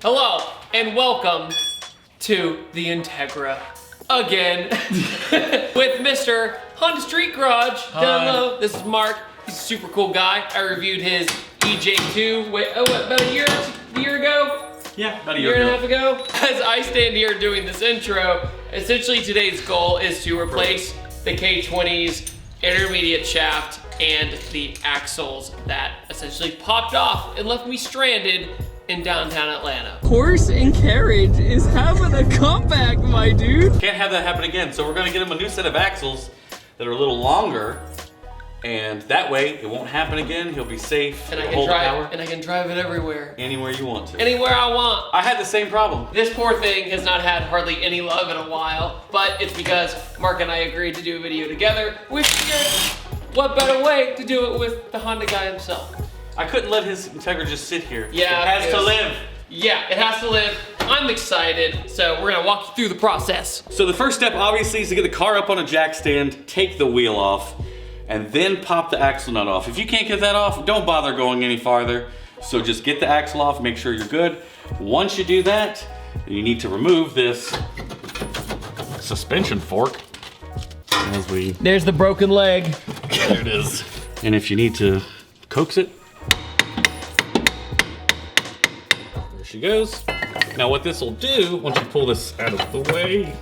Hello and welcome to the Integra again with Mr. Honda Street Garage down low. This is Mark. He's a super cool guy. I reviewed his EJ2 about a year ago? Yeah, about a year and a half ago. As I stand here doing this intro, essentially today's goal is to replace the K20's intermediate shaft and the axles that essentially popped off and left me stranded in downtown Atlanta. Horse and Carriage is having a comeback, my dude. Can't have that happen again, so we're gonna get him a new set of axles that are a little longer, and that way it won't happen again. He'll be safe. And I can drive it everywhere. Anywhere you want to. Anywhere I want. I had the same problem. This poor thing has not had hardly any love in a while, but it's because Mark and I agreed to do a video together. We figured, what better way to do it with the Honda guy himself? I couldn't let his Integra just sit here. Yeah, it has to live. Yeah, it has to live. I'm excited, so we're gonna walk you through the process. So the first step obviously is to get the car up on a jack stand, take the wheel off, and then pop the axle nut off. If you can't get that off, don't bother going any farther. So just get the axle off, make sure you're good. Once you do that, you need to remove this suspension fork. There's the broken leg. There it is. And if you need to coax it, there she goes. Now what this will do, once you pull this out of the way,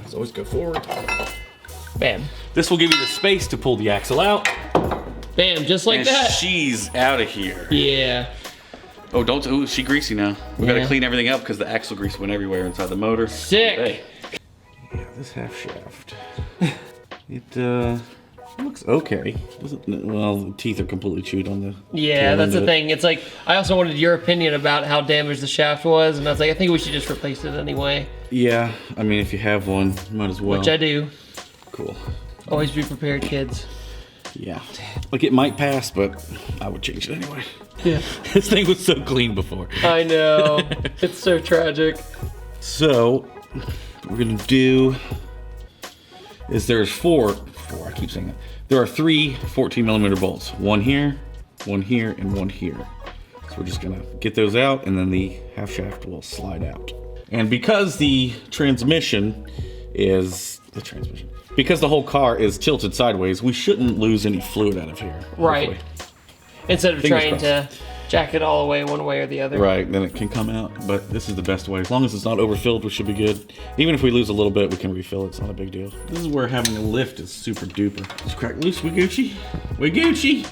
is always go forward. Bam. This will give you the space to pull the axle out. Bam, just like and that. She's out of here. Yeah. Oh, don't, ooh, she's greasy now. We gotta clean everything up because the axle grease went everywhere inside the motor. Sick. Hey. Yeah, this half shaft. It looks okay. Well, the teeth are completely chewed on the Yeah, that's the thing. It's like, I also wanted your opinion about how damaged the shaft was, and I was like, I think we should just replace it anyway. Yeah, I mean, if you have one, might as well. Which I do. Cool. Always be prepared, kids. Yeah. Like, it might pass, but I would change it anyway. Yeah. This thing was so clean before. I know. It's so tragic. So, what we're gonna do is there's four, I keep saying that. There are three 14mm bolts. One here, and one here. So we're just gonna get those out, and then the half shaft will slide out. And because the because the whole car is tilted sideways, we shouldn't lose any fluid out of here. Right. Hopefully. Instead of Fingers trying to jack it all away one way or the other. Right, then it can come out, but this is the best way. As long as it's not overfilled, we should be good. Even if we lose a little bit, we can refill it. It's not a big deal. This is where having a lift is super duper. Just crack loose, we Gucci. We Gucci.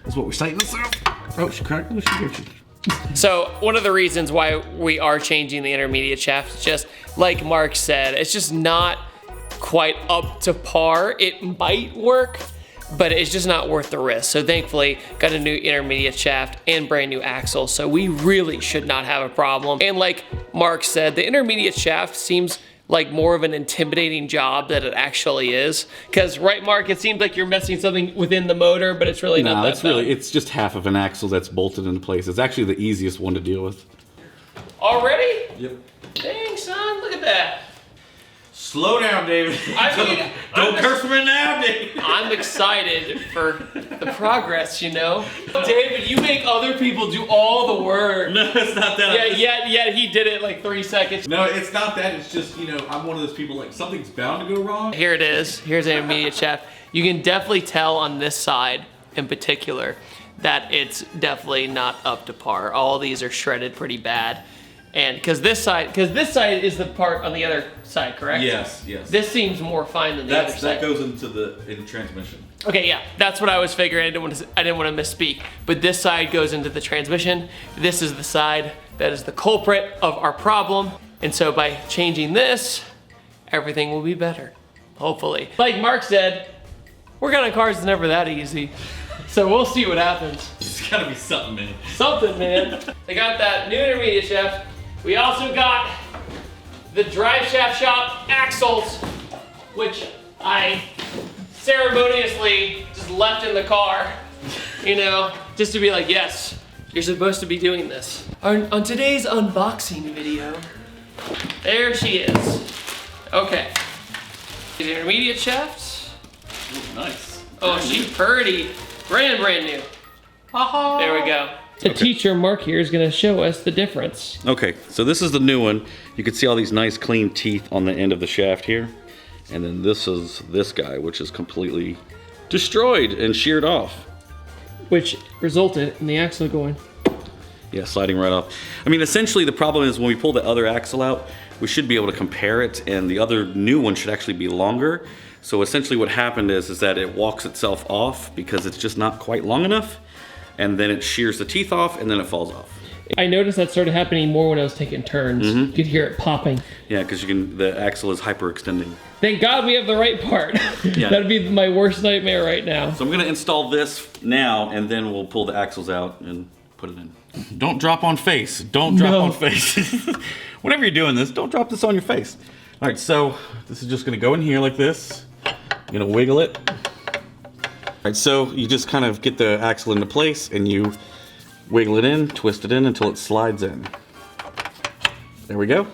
That's what we're saying this out. Oh, she cracked loose, we Gucci. So one of the reasons why we are changing the intermediate shaft is just, like Mark said, it's just not quite up to par. It might work, but it's just not worth the risk. So thankfully, got a new intermediate shaft and brand new axle, so we really should not have a problem. And like Mark said, the intermediate shaft seems like more of an intimidating job than it actually is. Because, right, Mark, it seems like you're messing something within the motor, but it's really not that bad. It's just half of an axle that's bolted into place. It's actually the easiest one to deal with. Already? Yep. Dang, son, look at that. Slow down, David. Don't curse me now, David. I'm excited for the progress, you know? David, you make other people do all the work. No, it's not that. Yeah, he did it like 3 seconds. No, it's not that. It's just, you know, I'm one of those people, like, something's bound to go wrong. Here it is. Here's the intermediate shaft. You can definitely tell on this side in particular that it's definitely not up to par. All these are shredded pretty bad. And because this side is the part on the other side, correct? Yes. This seems more fine than the other side. That goes into the transmission. Okay, yeah, that's what I was figuring. I didn't want to misspeak. But this side goes into the transmission. This is the side that is the culprit of our problem. And so by changing this, everything will be better, hopefully. Like Mark said, working on cars is never that easy. So we'll see what happens. It's gotta be something, man. Something, man. They got that new intermediate shaft. We also got the drive shaft shop axles, which I ceremoniously just left in the car, you know, just to be like, yes, you're supposed to be doing this. On today's unboxing video, there she is. Okay. These intermediate shafts. Ooh, nice. Oh, she's pretty. Brand new. There we go. The teacher, Mark, here is going to show us the difference. Okay, so this is the new one. You can see all these nice clean teeth on the end of the shaft here. And then this is this guy, which is completely destroyed and sheared off. Which resulted in the axle going. Yeah, sliding right off. I mean, essentially the problem is when we pull the other axle out, we should be able to compare it, and the other new one should actually be longer. So essentially what happened is that it walks itself off because it's just not quite long enough, and then it shears the teeth off, and then it falls off. I noticed that started happening more when I was taking turns. You could hear it popping. Yeah, because the axle is hyperextending. Thank God we have the right part. Yeah. That'd be my worst nightmare right now. So I'm gonna install this now, and then we'll pull the axles out and put it in. Don't drop on face. Don't drop on face. Whenever you're doing this, don't drop this on your face. All right, so this is just gonna go in here like this. You're gonna wiggle it. All right, so you just kind of get the axle into place and you wiggle it in, twist it in until it slides in. There we go.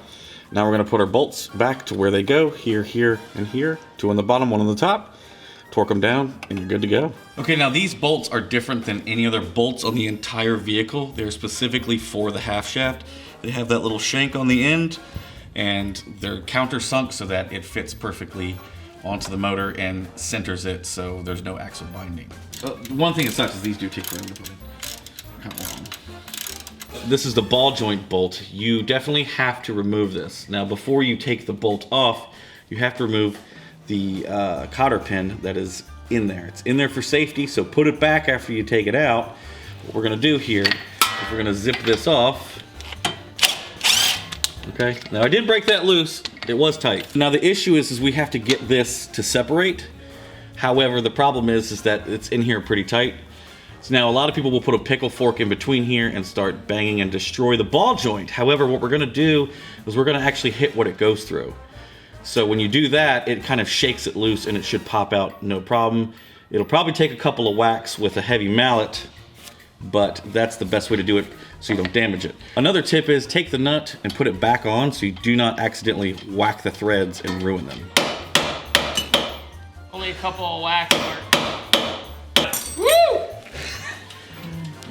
Now we're gonna put our bolts back to where they go, here, here, and here. 2 on the bottom, 1 on the top. Torque them down, and you're good to go. Okay, now these bolts are different than any other bolts on the entire vehicle. They're specifically for the half shaft. They have that little shank on the end, and they're countersunk so that it fits perfectly onto the motor and centers it so there's no axle binding. One thing that sucks is these do take forever to put in. This is the ball joint bolt. You definitely have to remove this. Now before you take the bolt off, you have to remove the cotter pin that is in there. It's in there for safety, so put it back after you take it out. What we're gonna do here is we're gonna zip this off. Okay, now I did break that loose. It was tight. Now the issue is we have to get this to separate. However, the problem is that it's in here pretty tight. So now a lot of people will put a pickle fork in between here and start banging and destroy the ball joint. However, what we're gonna do is we're gonna actually hit what it goes through. So when you do that, it kind of shakes it loose and it should pop out no problem. It'll probably take a couple of whacks with a heavy mallet, but that's the best way to do it so you don't damage it. Another tip is take the nut and put it back on so you do not accidentally whack the threads and ruin them. Only a couple of whacks. Woo!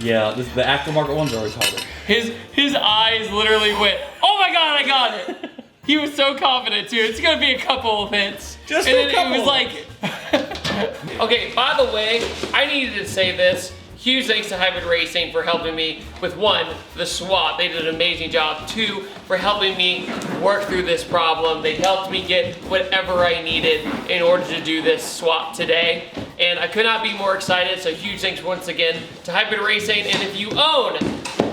Yeah, the aftermarket ones are always harder. His eyes literally went, oh my God, I got it. He was so confident too. It's gonna be a couple of hits. Just and a then couple. it was like, okay, by the way, I needed to say this. Huge thanks to Hybrid Racing for helping me with 1, the swap. They did an amazing job. 2, for helping me work through this problem. They helped me get whatever I needed in order to do this swap today. And I could not be more excited, so huge thanks once again to Hybrid Racing. And if you own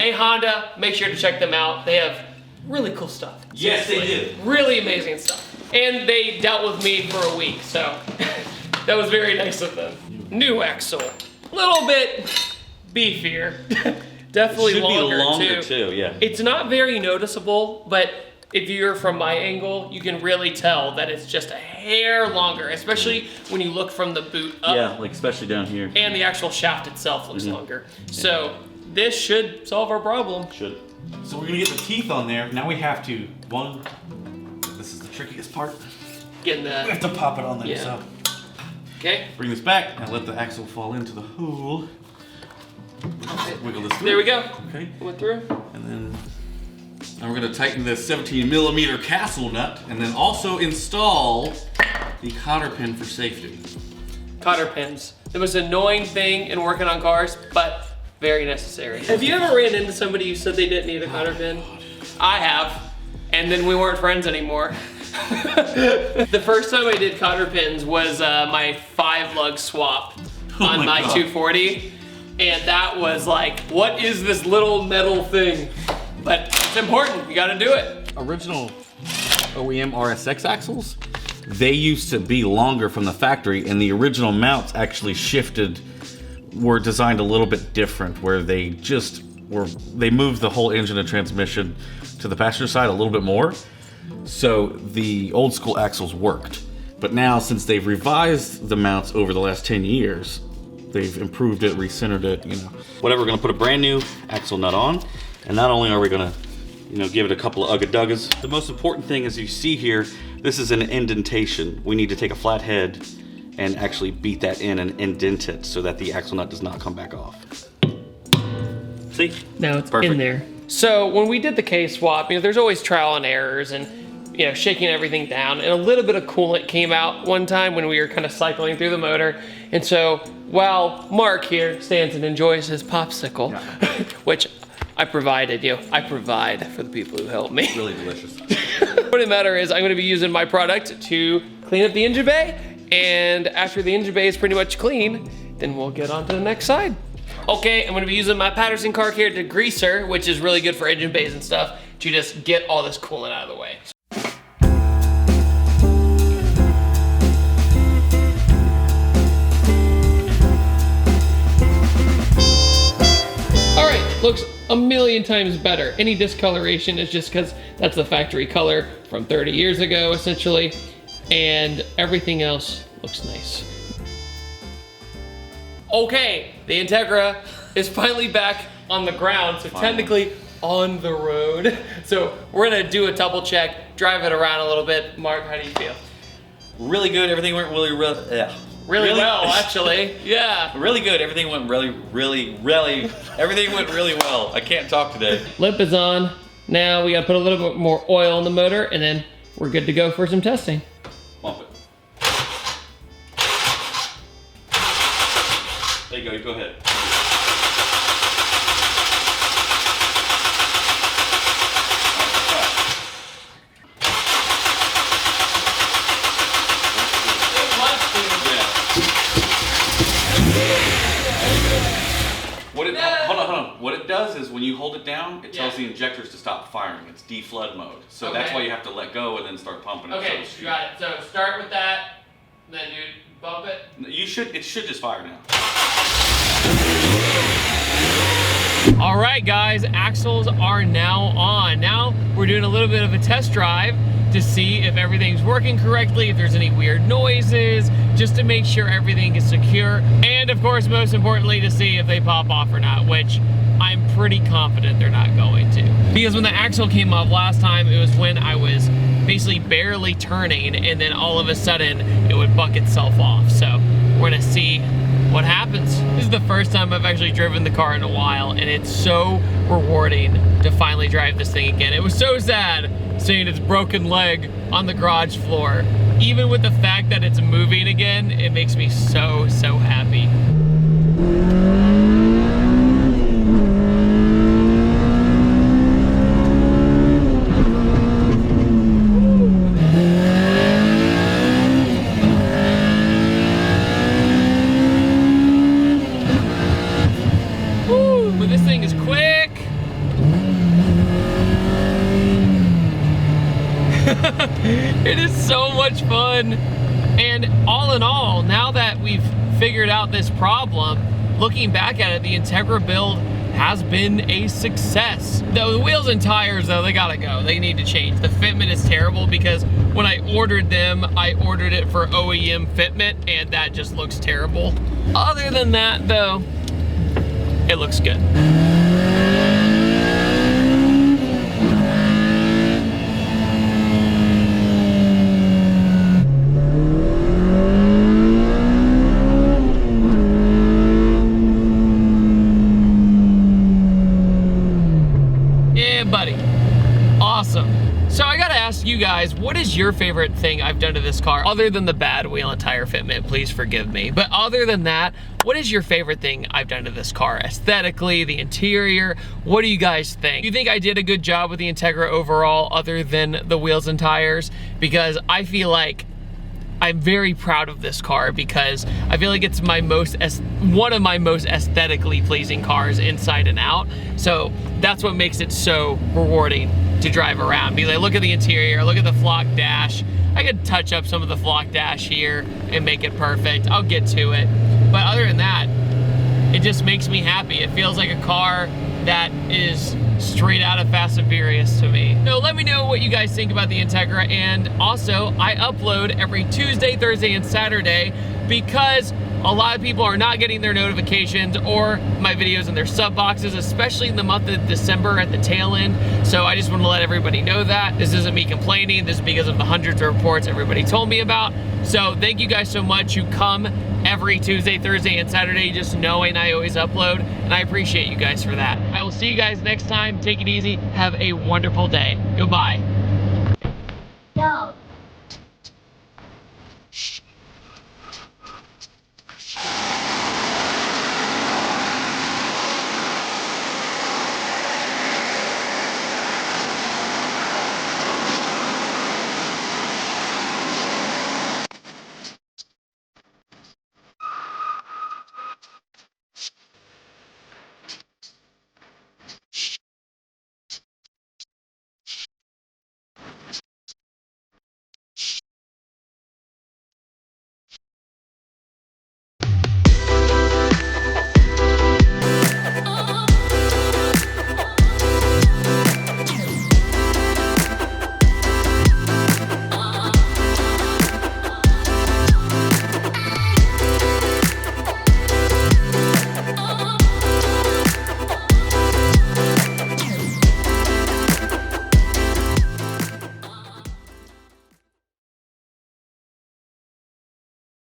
a Honda, make sure to check them out. They have really cool stuff. Yes, they do. Really amazing stuff. And they dealt with me for a week, so that was very nice of them. New axle. Little bit beefier. Definitely longer too, yeah. It's not very noticeable, but if you're from my angle, you can really tell that it's just a hair longer, especially when you look from the boot up. Yeah, like especially down here. And the actual shaft itself looks longer. So this should solve our problem. Should. So we're gonna get the teeth on there. Now we have to, this is the trickiest part. Getting We the, have to pop it on there, Yeah. so. okay. Bring this back and let the axle fall into the hole. Wiggle this through. There we go. Okay. Went through. And then now we're gonna tighten this 17mm castle nut and then also install the cotter pin for safety. Cotter pins. The most annoying thing in working on cars, but very necessary. Have you ever ran into somebody who said they didn't need a cotter pin? I have, and then we weren't friends anymore. The first time I did cotter pins was my 5-lug swap on my 240, and that was like, what is this little metal thing? But it's important, you gotta do it. Original OEM RSX axles, they used to be longer from the factory, and the original mounts actually were designed a little bit different, where they moved the whole engine and transmission to the passenger side a little bit more. So the old school axles worked. But now, since they've revised the mounts over the last 10 years, they've improved it, recentered it, Whatever, we're gonna put a brand new axle nut on, and not only are we gonna, give it a couple of ugga-duggas, the most important thing is you see here, this is an indentation. We need to take a flat head and actually beat that in and indent it so that the axle nut does not come back off. See? See? No, it's Perfect. in there. So when we did the K-swap, there's always trial and errors and shaking everything down, and a little bit of coolant came out one time when we were kind of cycling through the motor. And so while Mark here stands and enjoys his popsicle, which I provided you, I provide for the people who help me. Really delicious. What it matter is I'm gonna be using my product to clean up the engine bay, and after the engine bay is pretty much clean, then we'll get on to the next side. Okay, I'm gonna be using my Patterson car care degreaser, which is really good for engine bays and stuff, to just get all this coolant out of the way. All right, looks a million times better. Any discoloration is just because that's the factory color from 30 years ago, essentially, and everything else looks nice. Okay, the Integra is finally back on the ground, so technically on the road. So we're gonna do a double check, drive it around a little bit. Mark, how do you feel? Really good. Everything went really Well, actually, yeah. Really good. Everything went everything went really well. I can't talk today. Lip is on. Now we gotta put a little bit more oil in the motor, and then we're good to go for some testing. Bump it. There you go. You go ahead. Hold on. What it does is when you hold it down, it tells the injectors to stop firing. It's deflood mode. So that's why you have to let go and then start pumping it. Okay, So got it. So start with that, and then bump it. it should just fire now. All right, guys, axles are now on. Now we're doing a little bit of a test drive to see if everything's working correctly, if there's any weird noises, just to make sure everything is secure. And of course, most importantly, to see if they pop off or not, which I'm pretty confident they're not going to. Because when the axle came off last time, it was when I was basically barely turning, and then all of a sudden it would buck itself off. So we're gonna see what happens. This is the first time I've actually driven the car in a while, and it's so rewarding to finally drive this thing again. It was so sad seeing its broken leg on the garage floor. Even with the fact that it's moving again, it makes me so happy. But this thing is quick. It is so much fun. And all in all, now that we've figured out this problem, looking back at it, the Integra build has been a success. The wheels and tires, though, they gotta go. They need to change. The fitment is terrible because when I ordered them, I ordered it for OEM fitment, and that just looks terrible. Other than that, though, it looks good. Yeah, buddy. Awesome. So I gotta ask you guys, what is your favorite thing I've done to this car? Other than the bad wheel and tire fitment, please forgive me. But other than that, what is your favorite thing I've done to this car? Aesthetically, the interior, what do you guys think? Do you think I did a good job with the Integra overall, other than the wheels and tires? Because I feel like I'm very proud of this car, because I feel like it's one of my most aesthetically pleasing cars inside and out. So that's what makes it so rewarding to drive around, because I look at the interior, I look at the flock dash. I could touch up some of the flock dash here and make it perfect. I'll get to it. But other than that, it just makes me happy. It feels like a car that is straight out of Fast and Furious to me. So let me know what you guys think about the Integra, and also I upload every Tuesday, Thursday, and Saturday because a lot of people are not getting their notifications or my videos in their sub boxes, especially in the month of December at the tail end. So I just want to let everybody know that. This isn't me complaining. This is because of the hundreds of reports everybody told me about. So thank you guys so much who come every Tuesday, Thursday, and Saturday just knowing I always upload, and I appreciate you guys for that. I will will see you guys next time. Take it easy. Have a wonderful day. Goodbye.